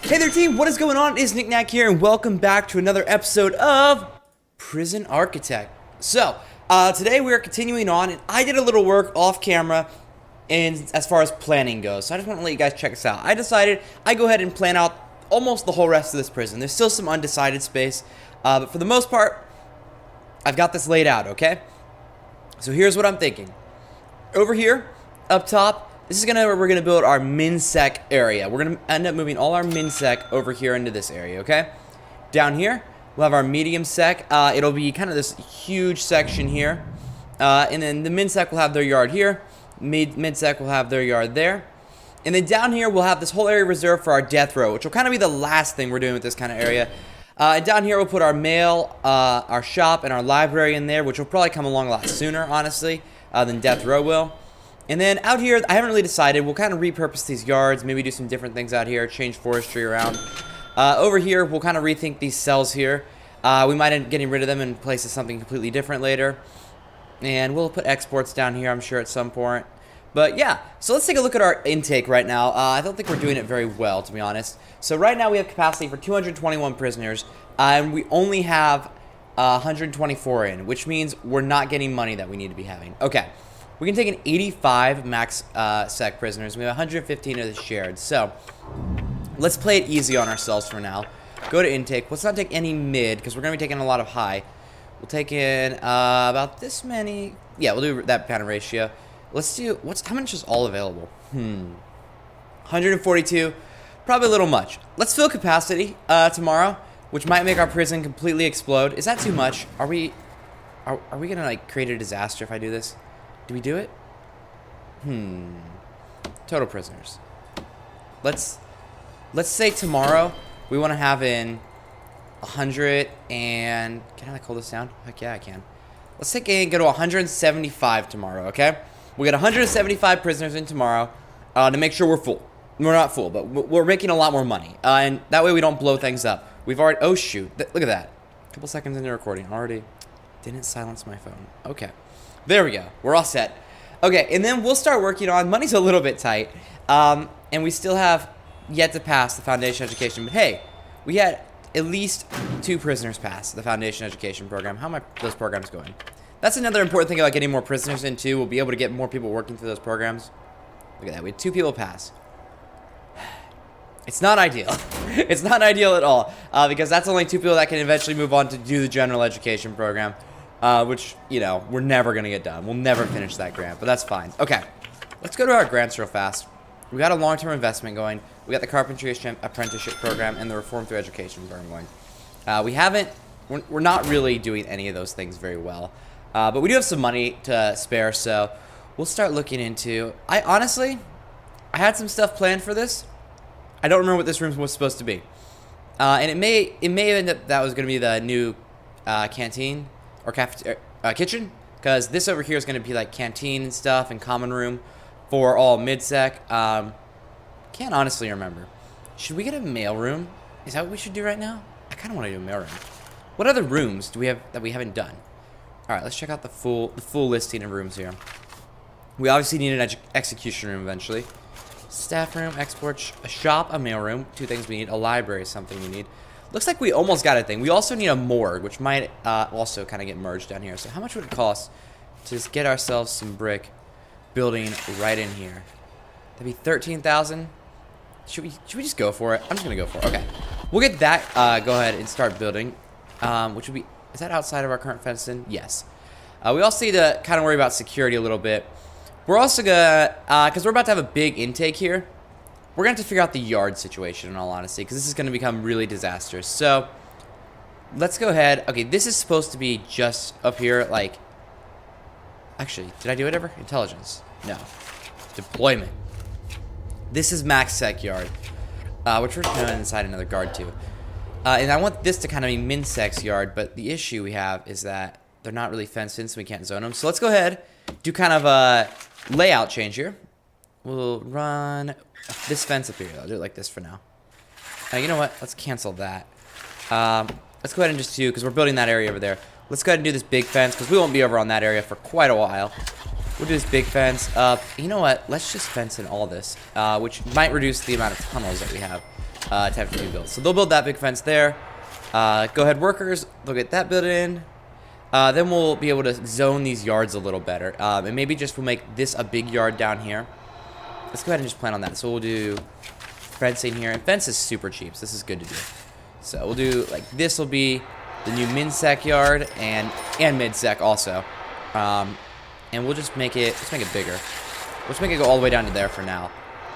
Hey there team, what is going on? It is Nikc-Nack here and welcome back to another episode of Prison Architect. So, today we are continuing on and I did a little work off camera and as far as planning goes. So I just want to let you guys check this out. I decided I'd go ahead and plan out almost the whole rest of this prison. There's still some undecided space, but for the most part, I've got this laid out, okay? So here's what I'm thinking. Over here, up top, this is where we're gonna build our min-sec area. We're gonna end up moving all our min-sec over here into this area, okay? Down here, we'll have our medium sec. It'll be kind of this huge section here. And then the min-sec will have their yard here. Mid-sec will have their yard there. And then down here, we'll have this whole area reserved for our death row, which will kind of be the last thing we're doing with this kind of area. And down here, we'll put our mail, our shop, and our library in there, which will probably come along a lot sooner, honestly, than death row will. And then out here, I haven't really decided. We'll kind of repurpose these yards, maybe do some different things out here, change forestry around. Over here, we'll kind of rethink these cells here. We might end up getting rid of them and place something completely different later. And we'll put exports down here, I'm sure, at some point. But yeah, so let's take a look at our intake right now. I don't think we're doing it very well, to be honest. So right now we have capacity for 221 prisoners, and we only have 124 in, which means we're not getting money that we need to be having. Okay. We can take an 85 max sec prisoners. We have 115 of the shared. So, let's play it easy on ourselves for now. Go to intake. Let's not take any mid, because we're going to be taking a lot of high. We'll take in about this many. Yeah, we'll do that kind of ratio. Let's do, how much is all available? 142. Probably a little much. Let's fill capacity tomorrow, which might make our prison completely explode. Is that too much? Are we going to, like, create a disaster if I do this? Do we do it? Total prisoners. Let's say tomorrow we want to have in 100 and... Can I call this down? Heck yeah, I can. Let's take and go to 175 tomorrow, okay? We get 175 prisoners in tomorrow to make sure we're full. We're not full, but we're making a lot more money. And that way we don't blow things up. We've already... Oh, shoot. Look at that. A couple seconds into recording. Already didn't silence my phone. Okay. There we go. We're all set. Okay, and then we'll start working on... Money's a little bit tight. And we still have yet to pass the foundation education. But hey, we had at least 2 prisoners pass the foundation education program. How are those programs going? That's another important thing about getting more prisoners in, too. We'll be able to get more people working through those programs. Look at that. We had 2 people pass. It's not ideal. It's not ideal at all. Because that's only 2 people that can eventually move on to do the general education program. Which, you know, we're never going to get done. We'll never finish that grant, but that's fine. Okay, let's go to our grants real fast. We got a long-term investment going. We got the carpentry apprenticeship program and the reform through education program going. We're not really doing any of those things very well. But we do have some money to spare, so we'll start looking into... Honestly, I had some stuff planned for this. I don't remember what this room was supposed to be. And it may end up that was going to be the new canteen. Or kitchen, because this over here is going to be like canteen and stuff and common room for all mid-sec. Can't honestly remember. Should we get a mail room? Is that what we should do right now? I kind of want to do a mail room. What other rooms do we have that we haven't done? All right, let's check out the full listing of rooms here. We obviously need an execution room eventually. Staff room, export, a shop, a mail room. 2 things we need. A library is something we need. Looks like we almost got a thing. We also need a morgue, which might also kind of get merged down here. So how much would it cost to just get ourselves some brick building right in here? That'd be 13,000. Should we just go for it? I'm just gonna go for it. Okay, we'll get that. Go ahead and start building. Which would be, is that outside of our current fence in? Yes. We also need to kind of worry about security a little bit. We're also gonna, because we're about to have a big intake here. We're going to have to figure out the yard situation, in all honesty, because this is going to become really disastrous. So, let's go ahead. Okay, this is supposed to be just up here, like... Actually, did I do it ever? Intelligence. No. Deployment. This is max sec yard, which we're going to inside another guard, too. And I want this to kind of be min sec's yard, but the issue we have is that they're not really fenced in, so we can't zone them. So, let's go ahead, do kind of a layout change here. We'll run... this fence up here. I'll do it like this for now. You know what? Let's cancel that. Let's go ahead and just do, because we're building that area over there. Let's go ahead and do this big fence, because we won't be over on that area for quite a while. We'll do this big fence up. You know what? Let's just fence in all this, which might reduce the amount of tunnels that we have. to have to be built. So they'll build that big fence there. Go ahead, workers. They'll get that built in. Then we'll be able to zone these yards a little better. And maybe just we'll make this a big yard down here. Let's go ahead and just plan on that. So we'll do fencing here. And fence is super cheap, so this is good to do. So we'll do, like, this will be the new min-sec yard and mid-sec also. And we'll just make it, let's make it bigger. Let's make it go all the way down to there for now.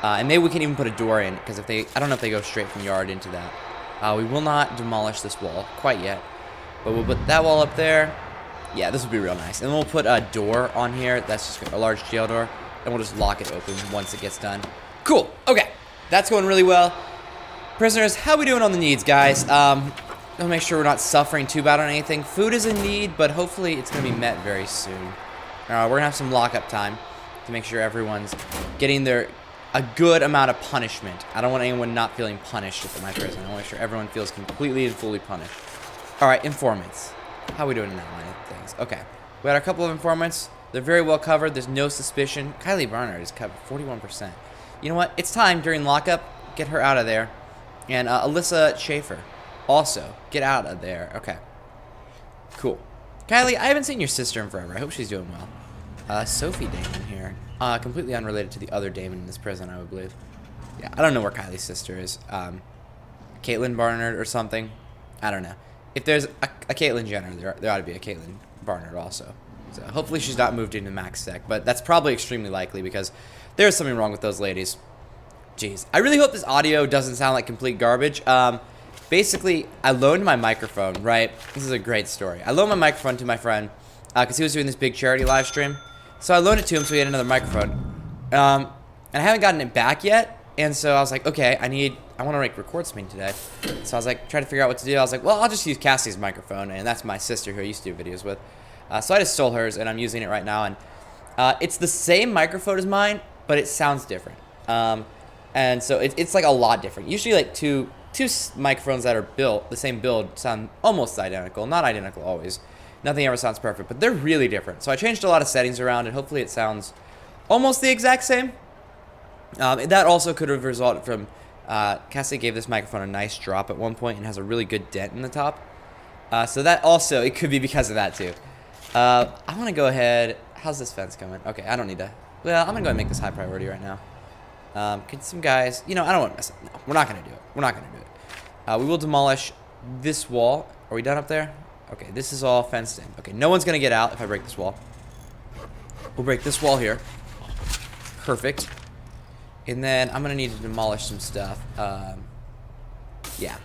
And maybe we can even put a door in, because if they, I don't know if they go straight from yard into that. We will not demolish this wall quite yet. But we'll put that wall up there. Yeah, this will be real nice. And we'll put a door on here. That's just a large jail door. And we'll just lock it open once it gets done. Cool. Okay. That's going really well. Prisoners, how we doing on the needs, guys? We'll make sure we're not suffering too bad on anything. Food is a need, but hopefully it's going to be met very soon. We're going to have some lockup time to make sure everyone's getting a good amount of punishment. I don't want anyone not feeling punished at my prison. I want to make sure everyone feels completely and fully punished. Alright, informants. How are we doing in that line of things? Okay. We had a couple of informants. They're very well covered. There's no suspicion. Kylie Barnard is covered 41%. You know what? It's time during lockup. Get her out of there. And Alyssa Schaefer. Also, get out of there. Okay. Cool. Kylie, I haven't seen your sister in forever. I hope she's doing well. Sophie Damon here. Completely unrelated to the other Damon in this prison, I would believe. Yeah, I don't know where Kylie's sister is. Caitlin Barnard or something. I don't know. If there's a Caitlyn Jenner, there ought to be a Caitlin Barnard also. So hopefully she's not moved into Max Sec, but that's probably extremely likely because there's something wrong with those ladies. Jeez. I really hope this audio doesn't sound like complete garbage. Basically, I loaned my microphone, right? This is a great story. I loaned my microphone to my friend because he was doing this big charity live stream. So I loaned it to him so he had another microphone. And I haven't gotten it back yet. And so I was like, okay, I want to record something today. So I was like, trying to figure out what to do. I was like, well, I'll just use Cassie's microphone. And that's my sister who I used to do videos with. So I just stole hers and I'm using it right now. And it's the same microphone as mine, but it sounds different. And so it's like a lot different. Usually like two microphones that are built, the same build, sound almost identical. Not identical always. Nothing ever sounds perfect, but they're really different. So I changed a lot of settings around and hopefully it sounds almost the exact same. That also could have resulted from Cassie gave this microphone a nice drop at one point and has a really good dent in the top. So that also, it could be because of that too. I want to go ahead. How's this fence coming? Okay, I don't need to. Well, I'm going to go ahead and make this high priority right now. Can some guys, I don't want to mess up. No, we're not going to do it. We're not going to do it. We will demolish this wall. Are we done up there? Okay, this is all fenced in. Okay, no one's going to get out if I break this wall. We'll break this wall here. Perfect. And then I'm going to need to demolish some stuff. Yeah.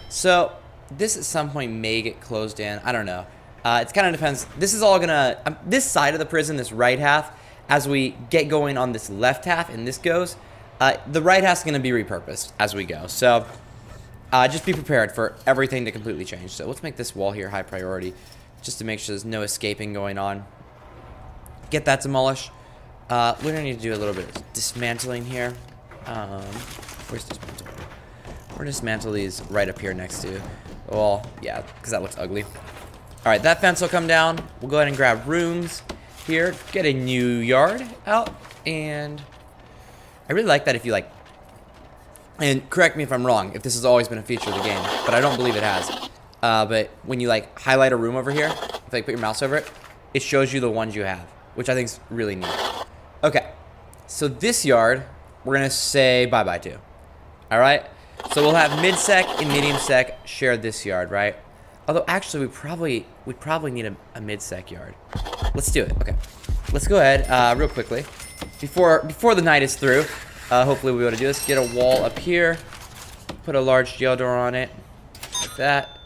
So, this at some point may get closed in. I don't know. It kind of depends. This is all going to... this side of the prison, this right half, as we get going on this left half and this goes, the right half's going to be repurposed as we go. So, just be prepared for everything to completely change. So, let's make this wall here high priority just to make sure there's no escaping going on. Get that demolished. We're going to need to do a little bit of dismantling here. Where's dismantle? We're going to dismantle these right up here next to... Well, yeah, because that looks ugly. Alright, that fence will come down. We'll go ahead and grab rooms here. Get a new yard out. And I really like that if you like... And correct me if I'm wrong, if this has always been a feature of the game. But I don't believe it has. But when you like highlight a room over here, if you like put your mouse over it, it shows you the ones you have. Which I think is really neat. Okay, so this yard, we're going to say bye-bye to. All right? So we'll have mid-sec and medium-sec share this yard, right? Although, actually, we'd probably need a mid-sec yard. Let's do it. Okay. Let's go ahead real quickly. Before the night is through, hopefully we'll be able to do this. Get a wall up here. Put a large jail door on it. Like that.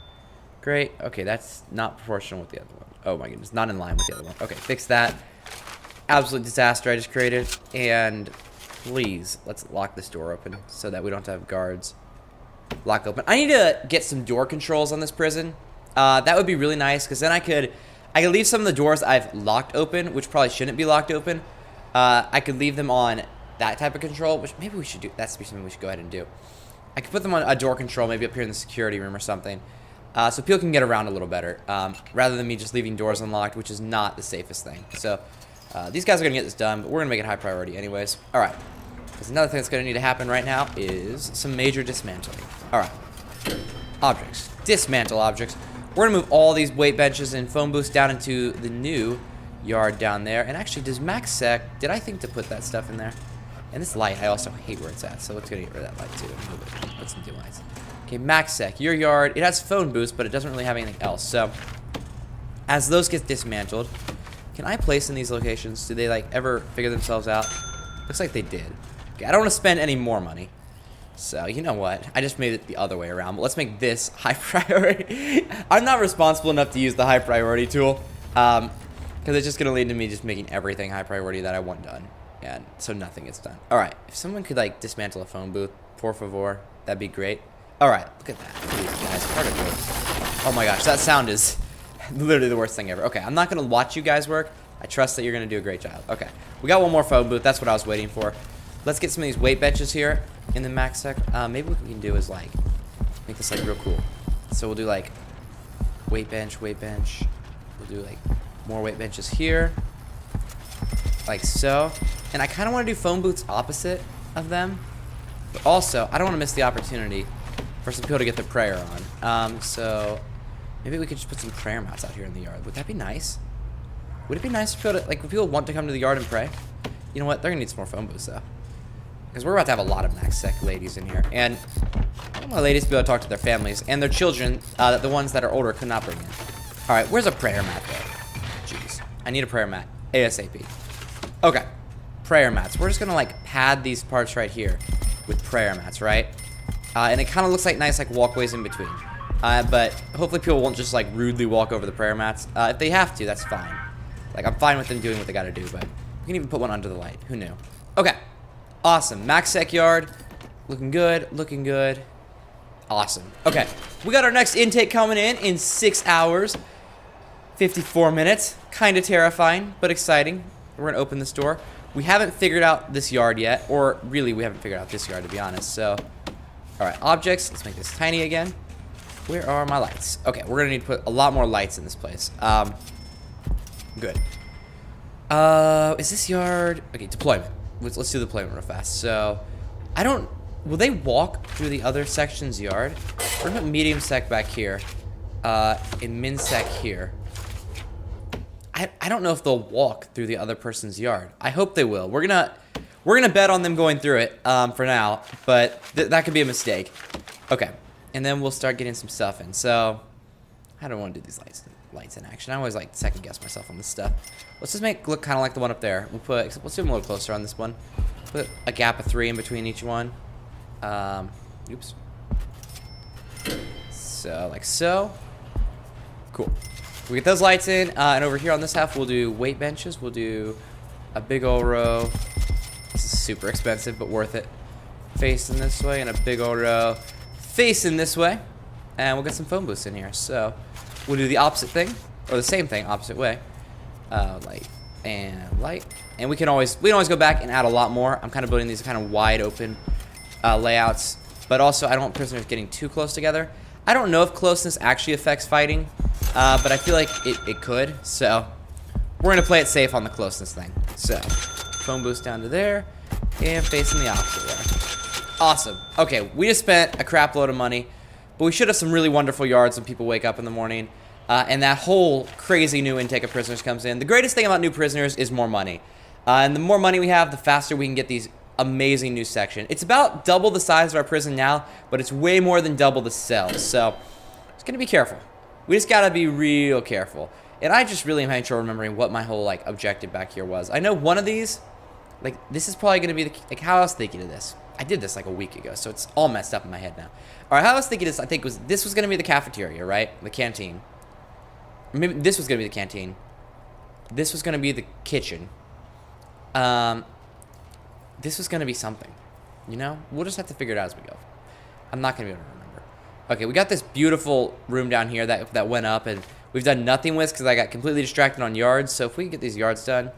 Great. Okay, that's not proportional with the other one. Oh, my goodness. Not in line with the other one. Okay, fix that. Absolute disaster I just created. And please, let's lock this door open so that we don't have guards. Lock open. I need to get some door controls on this prison. That would be really nice because then I could leave some of the doors I've locked open, which probably shouldn't be locked open. I could leave them on that type of control, which maybe we should do. That's something we should go ahead and do. I could put them on a door control, maybe up here in the security room or something. So people can get around a little better, rather than me just leaving doors unlocked, which is not the safest thing. So these guys are going to get this done, but we're going to make it high priority anyways. All right. Because another thing that's going to need to happen right now is some major dismantling. All right. Objects. Dismantle objects. We're going to move all these weight benches and phone booths down into the new yard down there. And actually, does Nikc-Nack, did I think to put that stuff in there? And this light, I also hate where it's at. So let's go get rid of that light too. And move it. Put some new lights. Okay, Nikc-Nack, your yard, it has phone booths, but it doesn't really have anything else. So as those get dismantled, can I place in these locations? Do they like ever figure themselves out? Looks like they did. Okay, I don't want to spend any more money. So, you know what? I just made it the other way around. But let's make this high priority. I'm not responsible enough to use the high priority tool. Because it's just going to lead to me just making everything high priority that I want done. And so nothing gets done. Alright, if someone could like dismantle a phone booth, por favor, that'd be great. Alright, look at that. Look at these guys. Part of oh my gosh, that sound is literally the worst thing ever. Okay, I'm not going to watch you guys work. I trust that you're going to do a great job. Okay, we got one more phone booth. That's what I was waiting for. Let's get some of these weight benches here in the Nikc-Nack. Maybe what we can do is like make this like real cool. So we'll do like weight bench. We'll do like more weight benches here, like so. And I kind of want to do phone booths opposite of them, but also I don't want to miss the opportunity for some people to get their prayer on. So maybe we could just put some prayer mats out here in the yard. Would that be nice? Would it be nice for people to, like, would people want to come to the yard and pray? You know what? They're gonna need some more phone booths though. Because we're about to have a lot of Nikc-Nack ladies in here. And I want my ladies to be able to talk to their families and their children, the ones that are older could not bring in. Alright, where's a prayer mat though? Jeez. I need a prayer mat. ASAP. Okay. Prayer mats. We're just gonna like pad these parts right here with prayer mats, right? And it kind of looks like nice like walkways in between. But hopefully people won't just like rudely walk over the prayer mats. If they have to, that's fine. Like I'm fine with them doing what they gotta do, but we can even put one under the light. Who knew? Okay. Awesome. Nikc-Nack yard. Looking good. Looking good. Awesome. Okay. We got our next intake coming in 6 hours. 54 minutes. Kind of terrifying, but exciting. We're going to open this door. We haven't figured out this yard yet. Or really, we haven't figured out this yard, to be honest. So, alright. Objects. Let's make this tiny again. Where are my lights? Okay. We're going to need to put a lot more lights in this place. Good. Is this yard... Okay, deployment. Let's do the deployment real fast. So, I don't... Will they walk through the other section's yard? We're gonna put medium sec back here. And min sec here. I don't know if they'll walk through the other person's yard. I hope they will. We're gonna bet on them going through it for now, but that could be a mistake. Okay, and then we'll start getting some stuff in. So, I don't want to do these lights in action. I always like to second guess myself on this stuff. Let's just make it look kind of like the one up there. We'll put, except let's do them a little closer on this one. Put a gap of 3 in between each one. Oops. So, like so. Cool. We get those lights in, and over here on this half, we'll do weight benches. We'll do a big old row. This is super expensive, but worth it. Facing this way, and a big old row facing this way. And we'll get some phone booths in here. So, we'll do the opposite thing, or the same thing, opposite way. Light and light. And we can always go back and add a lot more. I'm kind of building these kind of wide open layouts, but also I don't want prisoners getting too close together. I don't know if closeness actually affects fighting, but I feel like it could. So we're gonna play it safe on the closeness thing. So phone boost down to there and facing the opposite way. Awesome. Okay, we just spent a crap load of money, but we should have some really wonderful yards when people wake up in the morning. And that whole crazy new intake of prisoners comes in. The greatest thing about new prisoners is more money. And the more money we have, the faster we can get these amazing new section. It's about double the size of our prison now, but it's way more than double the cells. So, just gonna be careful. We just gotta be real careful. And I just really am having trouble remembering what my whole, like, objective back here was. I know one of these, like, this is probably gonna be the, like, how I was thinking of this. I did this, like, a week ago, so it's all messed up in my head now. Alright, how I was thinking this, I think, this was gonna be the cafeteria, right? The canteen. Maybe this was gonna be the canteen. This was gonna be the kitchen. This was gonna be something. You know? We'll just have to figure it out as we go. I'm not gonna be able to remember. Okay, we got this beautiful room down here that went up, and we've done nothing with because I got completely distracted on yards. So if we can get these yards done,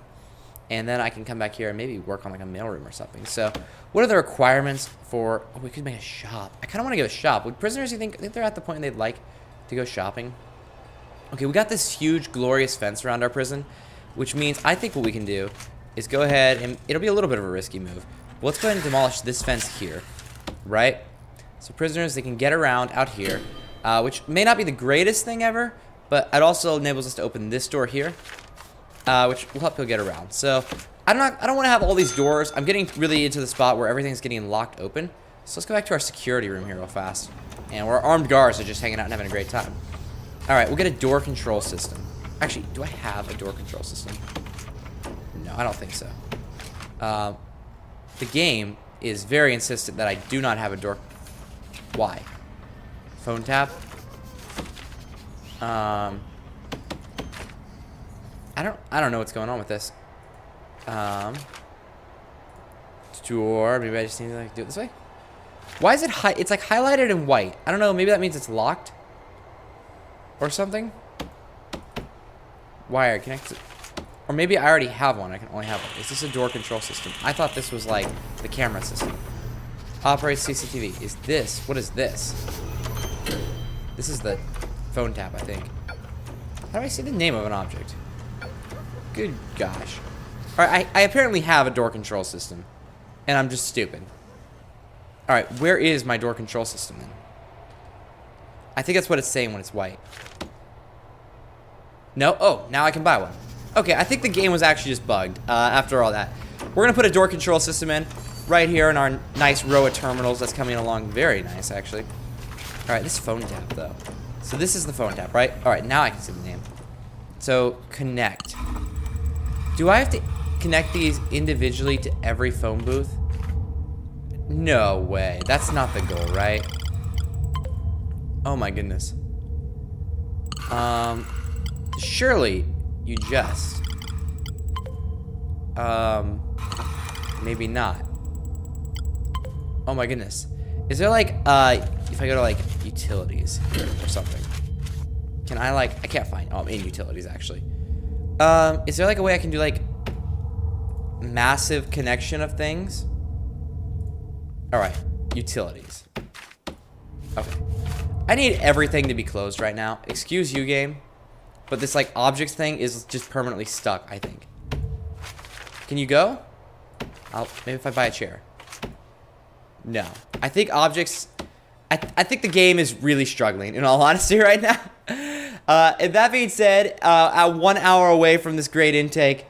and then I can come back here and maybe work on like a mailroom or something. So what are the requirements for... Oh, we could make a shop. I kind of want to get a shop. Would prisoners, you think they're at the point they'd like to go shopping? Okay, we got this huge, glorious fence around our prison, which means I think what we can do is go ahead, and it'll be a little bit of a risky move, But let's go ahead and demolish this fence here, right? So prisoners, they can get around out here, which may not be the greatest thing ever, but it also enables us to open this door here, which will help people get around. So I don't want to have all these doors. I'm getting really into the spot where everything's getting locked open. So let's go back to our security room here real fast. And where our armed guards are just hanging out and having a great time. All right, we'll get a door control system. Actually, do I have a door control system? No, I don't think so. The game is very insistent that I do not have a door. Why? Phone tap? I don't know what's going on with this. Door. Maybe I just need to like do it this way. Why is it it's like highlighted in white? I don't know. Maybe that means it's locked or something. Wire connected. Or maybe I already have one. I can only have one. Is this a door control system? I thought this was like the camera system. Operates CCTV. Is this? What is this? This is the phone tap, I think. How do I see the name of an object? Good gosh. Alright, I apparently have a door control system. And I'm just stupid. Alright, where is my door control system then? I think that's what it's saying when it's white. No? Oh, now I can buy one. Okay, I think the game was actually just bugged after all that. We're going to put a door control system in right here in our nice row of terminals that's coming along. Very nice, actually. Alright, this phone tap, though. So this is the phone tap, right? Alright, now I can see the name. So, connect. Do I have to connect these individually to every phone booth? No way. That's not the goal, right? Oh my goodness. Surely you just. Maybe not. Oh my goodness. Is there like, if I go to like utilities here or something, can I like, I can't find, oh, I'm in utilities actually. Is there like a way I can do like massive connection of things? All right, utilities. Okay. I need everything to be closed right now. Excuse you, game. But this like objects thing is just permanently stuck, I think. Can you go? Maybe if I buy a chair. No. I think objects, I think the game is really struggling, in all honesty, right now. And that being said, at 1 hour away from this great intake,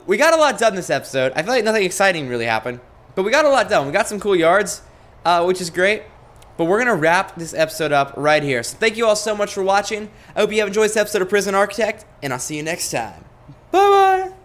we got a lot done this episode. I feel like nothing exciting really happened, but we got a lot done. We got some cool yards, which is great. But we're going to wrap this episode up right here. So thank you all so much for watching. I hope you have enjoyed this episode of Prison Architect, and I'll see you next time. Bye-bye.